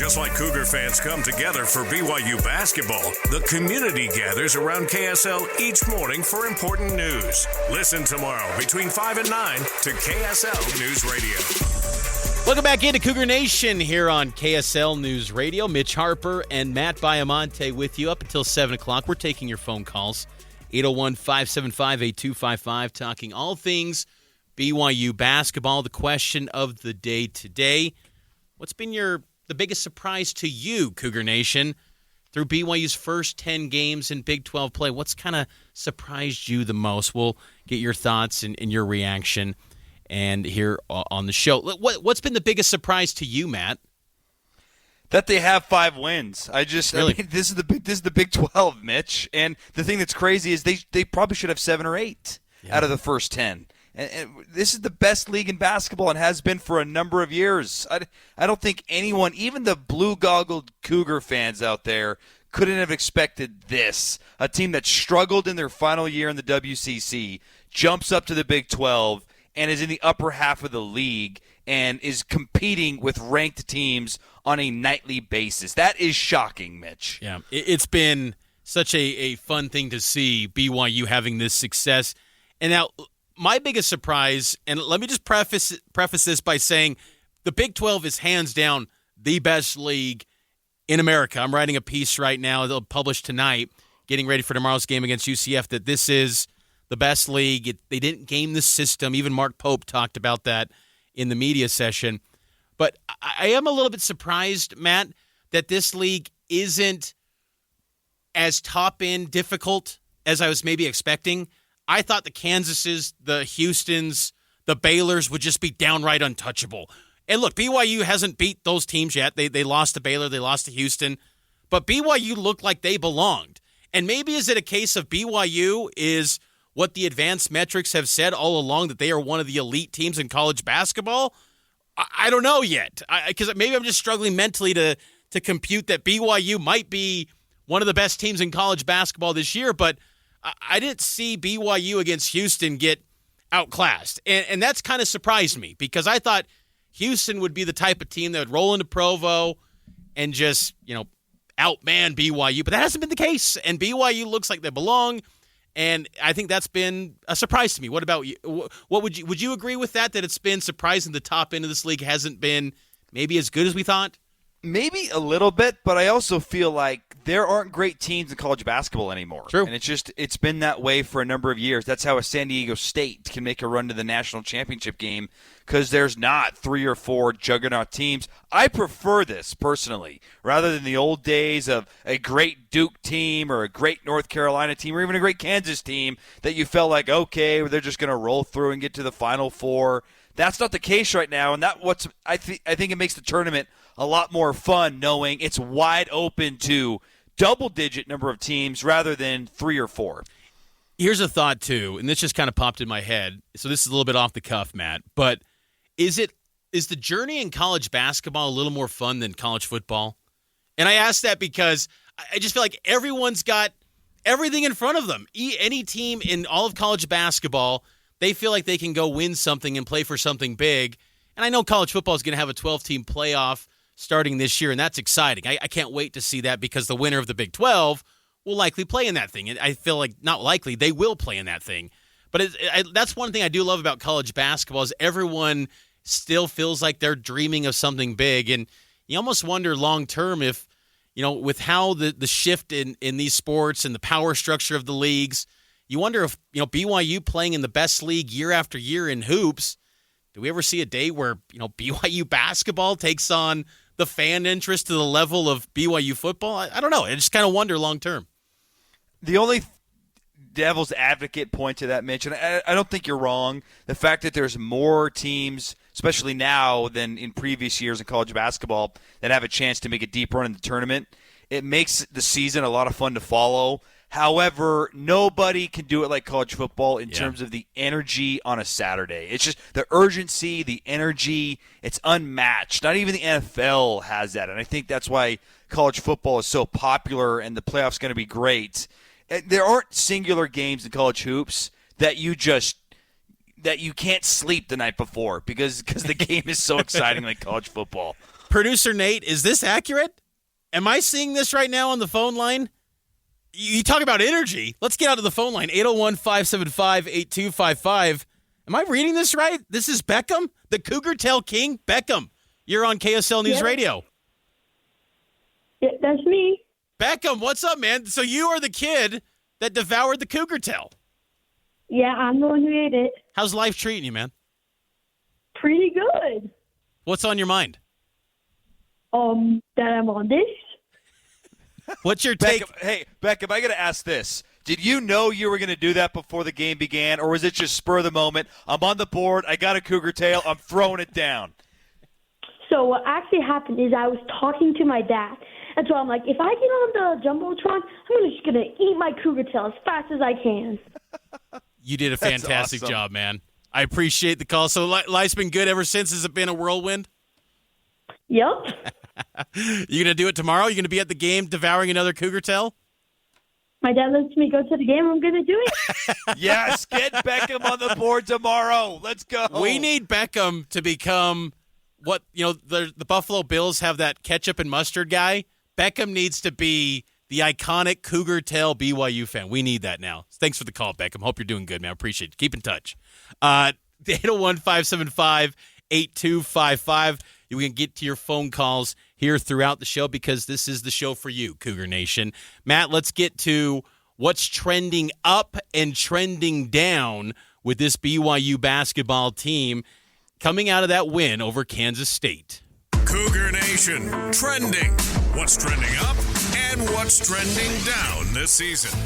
Just like Cougar fans come together for BYU basketball, the community gathers around KSL each morning for important news. Listen tomorrow between 5 and 9 to KSL News Radio. Welcome back into Cougar Nation here on KSL News Radio. Mitch Harper and Matt Baiamonte with you up until 7 o'clock. We're taking your phone calls. 801-575-8255, talking all things BYU basketball. The question of the day today, what's been the biggest surprise to you, Cougar Nation, through BYU's first 10 games in Big 12 play? What's kind of surprised you the most? We'll get your thoughts and your reaction and here on the show. What's been the biggest surprise to you, Matt? That they have 5 wins. Really? I mean, this is the Big 12, Mitch. And the thing that's crazy is they probably should have 7 or 8 out of the first 10. And this is the best league in basketball and has been for a number of years. I don't think anyone, even the blue-goggled Cougar fans out there, couldn't have expected this. A team that struggled in their final year in the WCC jumps up to the Big 12 and is in the upper half of the league and is competing with ranked teams on a nightly basis. That is shocking, Mitch. Yeah, it's been such a fun thing to see BYU having this success. And now my biggest surprise, and let me just preface this by saying the Big 12 is hands down the best league in America. I'm writing a piece right now they'll publish tonight, getting ready for tomorrow's game against UCF, that this is the best league. They didn't game the system. Even Mark Pope talked about that in the media session. But I am a little bit surprised, Matt, that this league isn't as top-end difficult as I was maybe expecting. I thought the Kansases, the Houstons, the Baylors would just be downright untouchable. And look, BYU hasn't beat those teams yet. They lost to Baylor, they lost to Houston. But BYU looked like they belonged. And maybe is it a case of BYU is what the advanced metrics have said all along, that they are one of the elite teams in college basketball? I don't know yet, because maybe I'm just struggling mentally to compute that BYU might be one of the best teams in college basketball this year, but I didn't see BYU against Houston get outclassed, and that's kind of surprised me, because I thought Houston would be the type of team that would roll into Provo and just, outman BYU, but that hasn't been the case, and BYU looks like they belong. And I think that's been a surprise to me. What about you? What would you agree with that it's been surprising the top end of this league hasn't been maybe as good as we thought? Maybe a little bit, but I also feel like there aren't great teams in college basketball anymore. True. And it's been that way for a number of years. That's how a San Diego State can make a run to the national championship game, because there's not 3 or 4 juggernaut teams. I prefer this, personally, rather than the old days of a great Duke team or a great North Carolina team or even a great Kansas team that you felt like, okay, they're just going to roll through and get to the Final Four. That's not the case right now, and I think it makes the tournament a lot more fun knowing it's wide open to double-digit number of teams rather than 3 or 4. Here's a thought, too, and this just kind of popped in my head. So this is a little bit off the cuff, Matt, but is the journey in college basketball a little more fun than college football? And I ask that because I just feel like everyone's got everything in front of them. Any team in all of college basketball, they feel like they can go win something and play for something big. And I know college football is going to have a 12-team playoff starting this year, and that's exciting. I can't wait to see that, because the winner of the Big 12 will likely play in that thing. And I feel like, not likely, they will play in that thing. But that's one thing I do love about college basketball is everyone still feels like they're dreaming of something big. And you almost wonder long-term if, with how the shift in these sports and the power structure of the leagues, you wonder if, BYU playing in the best league year after year in hoops, do we ever see a day where, BYU basketball takes on the fan interest to the level of BYU football? I don't know. I just kind of wonder long-term. The only devil's advocate point to that, Mitch, and I don't think you're wrong, the fact that there's more teams, especially now than in previous years in college basketball, that have a chance to make a deep run in the tournament, it makes the season a lot of fun to follow. However, nobody can do it like college football in terms of the energy on a Saturday. It's just the urgency, the energy, it's unmatched. Not even the NFL has that, and I think that's why college football is so popular and the playoffs going to be great. There aren't singular games in college hoops that you can't sleep the night before because the game is so exciting like college football. Producer Nate, is this accurate? Am I seeing this right now on the phone line? You talk about energy. Let's get out of the phone line, 801-575-8255. Am I reading this right? This is Beckham, the Cougar Tail King. Beckham, you're on KSL News Radio. Yeah, that's me. Beckham, what's up, man? So you are the kid that devoured the Cougar Tail. Yeah, I'm the one who ate it. How's life treating you, man? Pretty good. What's on your mind? That I'm on this. What's your take? Beckham, I got to ask this. Did you know you were going to do that before the game began, or was it just spur of the moment? I'm on the board. I got a Cougar Tail. I'm throwing it down. So what actually happened is I was talking to my dad. And so I'm like, if I get on the Jumbotron, I'm just going to eat my Cougar Tail as fast as I can. You did a fantastic job, man. I appreciate the call. So life's been good ever since? Has it been a whirlwind? Yep. You going to do it tomorrow? You going to be at the game devouring another Cougar Tail? My dad lets me go to the game. I'm going to do it. Yes, get Beckham on the board tomorrow. Let's go. We need Beckham to become what, the Buffalo Bills have that ketchup and mustard guy. Beckham needs to be the iconic Cougar Tail BYU fan. We need that now. Thanks for the call, Beckham. Hope you're doing good, man. Appreciate it. Keep in touch. 801-575-8255. You can get to your phone calls here throughout the show because this is the show for you, Cougar Nation. Matt, let's get to what's trending up and trending down with this BYU basketball team coming out of that win over Kansas State. Cougar Nation, trending. What's trending up and what's trending down this season?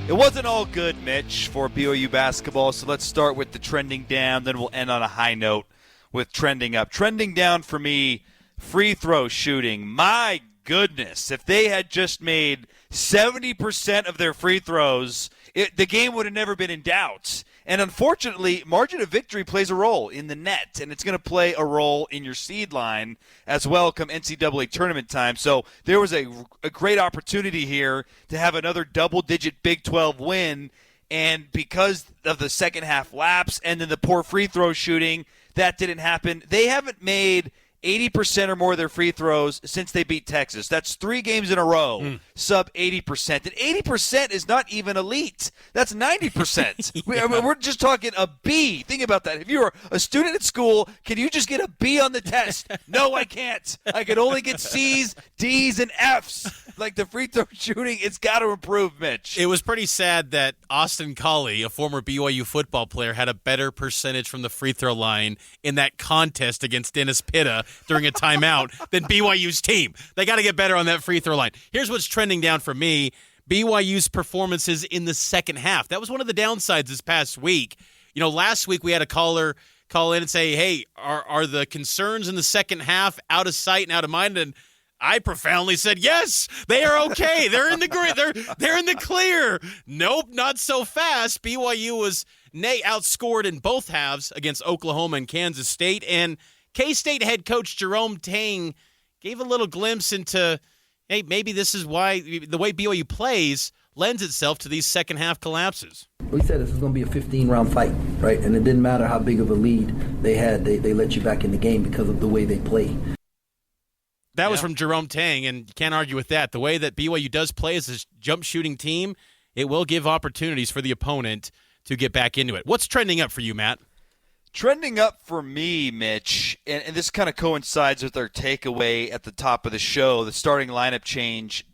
It wasn't all good, Mitch, for BYU basketball, so let's start with the trending down, then we'll end on a high note with trending up. Trending down for me, free throw shooting. My goodness, if they had just made 70% of their free throws, the game would have never been in doubt. And unfortunately, margin of victory plays a role in the net, and it's going to play a role in your seed line as well come NCAA tournament time. So there was a great opportunity here to have another double-digit Big 12 win, and because of the second half lapse and then the poor free throw shooting, that didn't happen. They haven't made 80% or more of their free throws since they beat Texas. That's 3 games in a row, sub 80%. And 80% is not even elite. That's 90%. We're just talking a B. Think about that. If you're a student at school, can you just get a B on the test? No, I can't. I can only get C's, D's, and F's. Like the free throw shooting, it's got to improve, Mitch. It was pretty sad that Austin Collie, a former BYU football player, had a better percentage from the free throw line in that contest against Dennis Pitta during a timeout than BYU's team. They got to get better on that free throw line. Here's what's trending down for me. BYU's performances in the second half. That was one of the downsides this past week. Last week we had a caller call in and say, hey, are the concerns in the second half out of sight and out of mind? And I profoundly said, yes, they are okay. They're in the grid. They're in the clear. Nope, not so fast. BYU was outscored in both halves against Oklahoma and Kansas State. And K-State head coach Jerome Tang gave a little glimpse into, hey, maybe this is why the way BYU plays lends itself to these second half collapses. We said this was going to be a 15-round fight, right? And it didn't matter how big of a lead they had. They let you back in the game because of the way they play. That was from Jerome Tang, and you can't argue with that. The way that BYU does play as a jump shooting team, it will give opportunities for the opponent to get back into it. What's trending up for you, Matt? Trending up for me, Mitch, and this kind of coincides with our takeaway at the top of the show, the starting lineup change.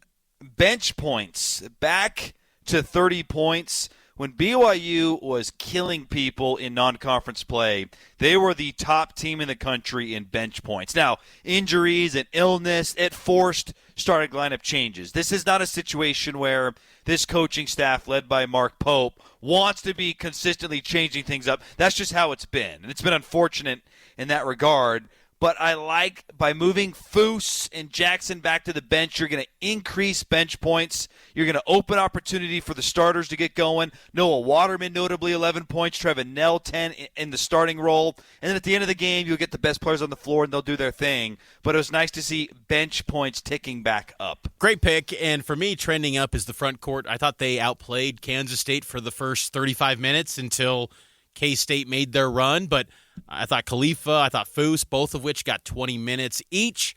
Bench points, back to 30 points. When BYU was killing people in non-conference play, they were the top team in the country in bench points. Now, injuries and illness, it forced starting lineup changes. This is not a situation where this coaching staff, led by Mark Pope, wants to be consistently changing things up. That's just how it's been, and it's been unfortunate in that regard. But I like, by moving Foose and Jackson back to the bench, you're going to increase bench points. You're going to open opportunity for the starters to get going. Noah Waterman, notably 11 points. Trevin Nell, 10 in the starting role. And then at the end of the game, you'll get the best players on the floor, and they'll do their thing. But it was nice to see bench points ticking back up. Great pick. And for me, trending up is the front court. I thought they outplayed Kansas State for the first 35 minutes until K-State made their run, but I thought Khalifa, I thought Foose, both of which got 20 minutes each.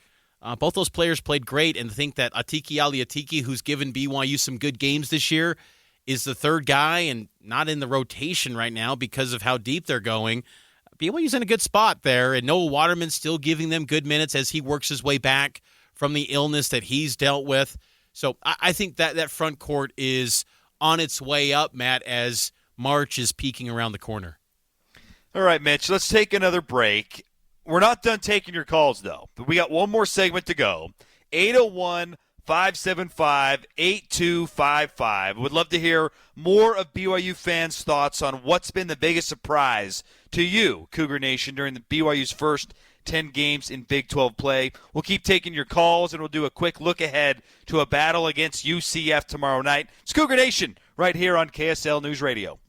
Both those players played great, and to think that Atiki Ali-Atiki, who's given BYU some good games this year, is the third guy and not in the rotation right now because of how deep they're going. BYU's in a good spot there, and Noah Waterman's still giving them good minutes as he works his way back from the illness that he's dealt with. So I think that front court is on its way up, Matt, as March is peeking around the corner. All right, Mitch, let's take another break. We're not done taking your calls, though. We got one more segment to go. 801-575-8255. Would love to hear more of BYU fans' thoughts on what's been the biggest surprise to you, Cougar Nation, during the BYU's first 10 games in Big 12 play. We'll keep taking your calls, and we'll do a quick look ahead to a battle against UCF tomorrow night. It's Cougar Nation right here on KSL News Radio.